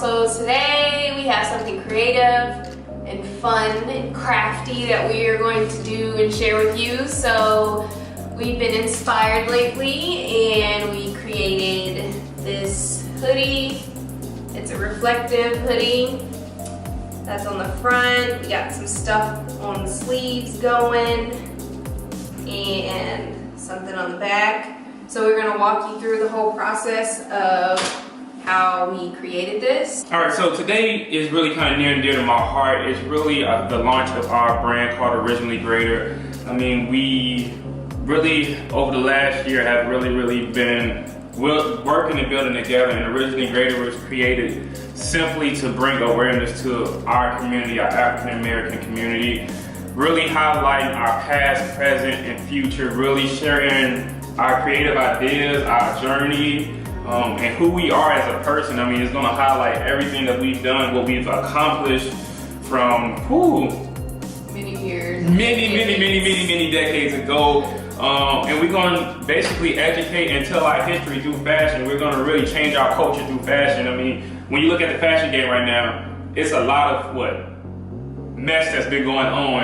So today we have something creative and fun and crafty that we are going to do and share with you. So we've been inspired lately and we created this hoodie. It's a reflective hoodie that's on the front. We got some stuff on the sleeves going and something on the back. So we're gonna walk you through the whole process of how we created this. All right, so today is really kind of near and dear to my heart. It's really the launch of our brand called Originally Greater. I mean, we really, over the last year, have really been working and building together, and Originally Greater was created simply to bring awareness to our community, our African American community, really highlighting our past, present, and future, really sharing our creative ideas, our journey, and who we are as a person. I mean, it's gonna highlight everything that we've done, what we've accomplished from many years, many decades ago. And we're gonna basically educate and tell our history through fashion. We're gonna really change our culture through fashion. I mean, when you look at the fashion game right now, it's a lot of mess that's been going on.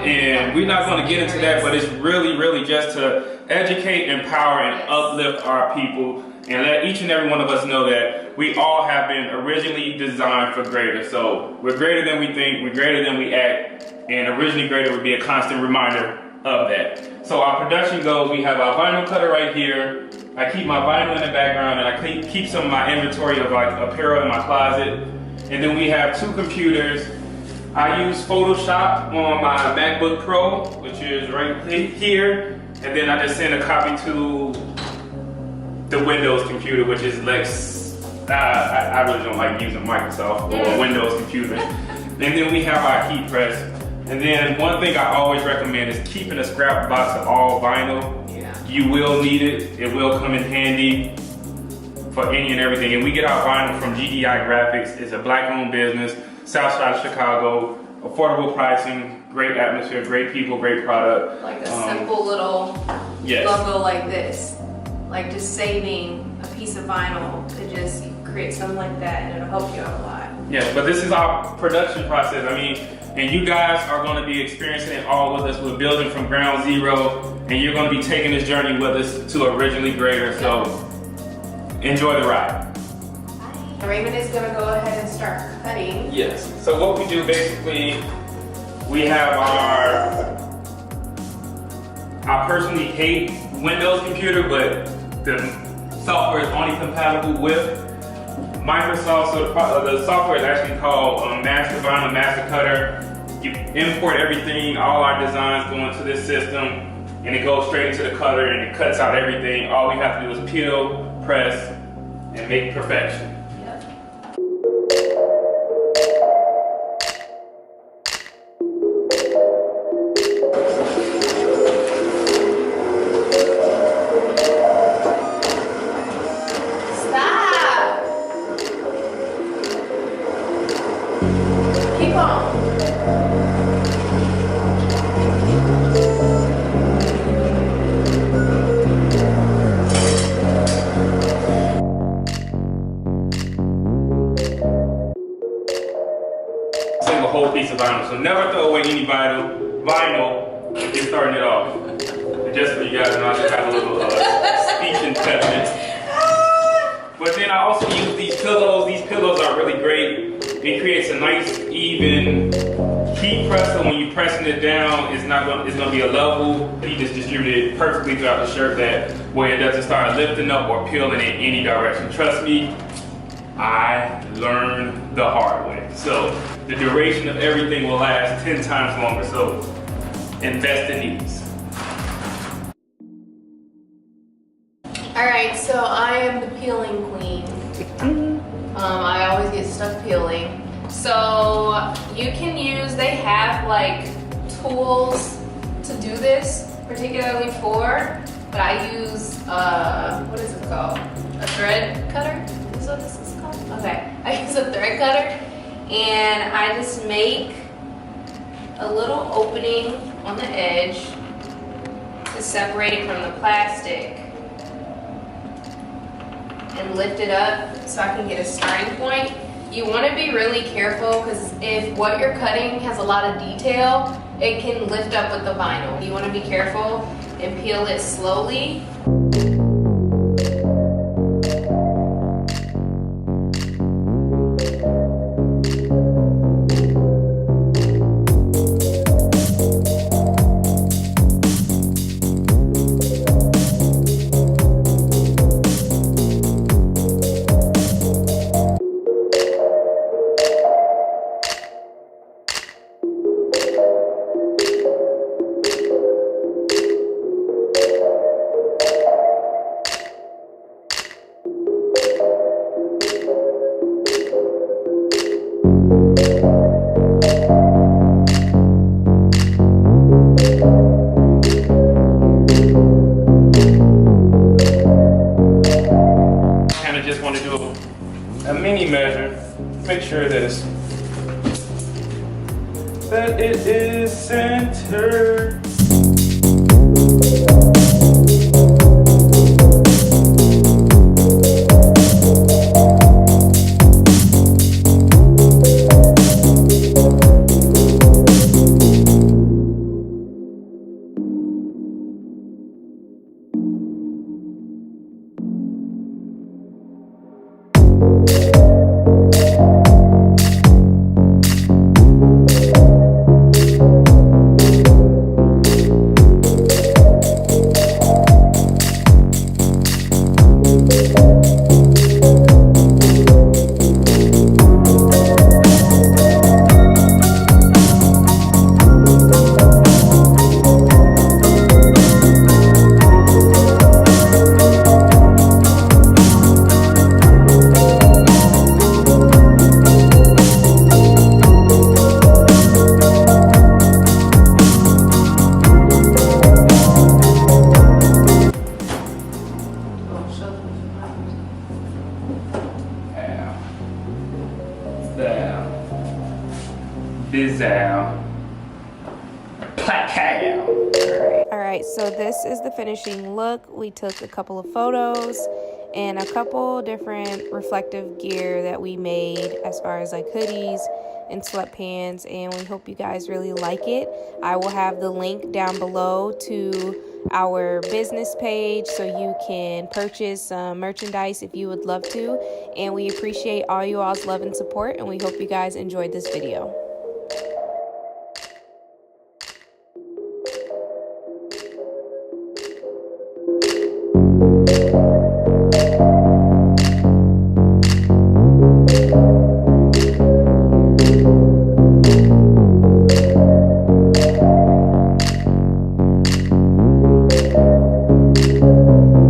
And we're not gonna get into that, but it's really just to educate, empower, and uplift our people, and let each and every one of us know that we all have been originally designed for greater. So we're greater than we think, we're greater than we act, and Originally Greater would be a constant reminder of that. So our production goes, we have our vinyl cutter right here. I keep my vinyl in the background, and I keep some of my inventory of apparel in my closet. And then we have two computers. I use Photoshop on my MacBook Pro, which is right here. And then I just send a copy to the Windows computer, which is I really don't like using Microsoft or Windows computers. And then we have our heat press. And then one thing I always recommend is keeping a scrap box of all vinyl. Yeah. You will need it. It will come in handy for any and everything. And we get our vinyl from GDI Graphics. It's a black-owned business, south side of Chicago. Affordable pricing, great atmosphere, great people, great product. Like a simple little logo like this. Like just saving a piece of vinyl to just create something like that, and it'll help you out a lot. Yeah, but this is our production process. I mean, and you guys are going to be experiencing it all with us. We're building from ground zero, and you're going to be taking this journey with us to Originally Greater. So enjoy the ride. Raymond is going to go ahead and start cutting. Yes. So what we do basically, we have I personally hate Windows computer, but the software is only compatible with Microsoft. So the software is actually called Master Vinyl Master Cutter. You import everything, all our designs go into this system, and it goes straight into the cutter and it cuts out everything. All we have to do is peel, press, and make perfection. Keep on. Single whole piece of vinyl. So never throw away any vinyl if you're starting it off. And just so you guys know, I just have a little speech impediment. But then I also use these pillows. These pillows are really great. It creates a nice, even heat press, so when you're pressing it down, it's gonna be a level. Heat is distributed perfectly throughout the shirt, that way it doesn't start lifting up or peeling in any direction. Trust me, I learned the hard way. So the duration of everything will last 10 times longer, so invest in these. All right, so I am the peeling queen. I always get stuff peeling. So you can use, they have like tools to do this, particularly for, but I use, what is it called? A thread cutter? Is what this is called? Okay, I use a thread cutter, and I just make a little opening on the edge to separate it from the plastic and lift it up so I can get a starting point. You want to be really careful because if what you're cutting has a lot of detail, it can lift up with the vinyl. You want to be careful and peel it slowly. Just want to do a mini measure, make sure that it is centered. Alright, so this is the finishing look. We took a couple of photos and a couple different reflective gear that we made as far as like hoodies and sweatpants, and we hope you guys really like it. I will have the link down below to our business page so you can purchase some merchandise if you would love to, and we appreciate all you all's love and support, and we hope you guys enjoyed this video.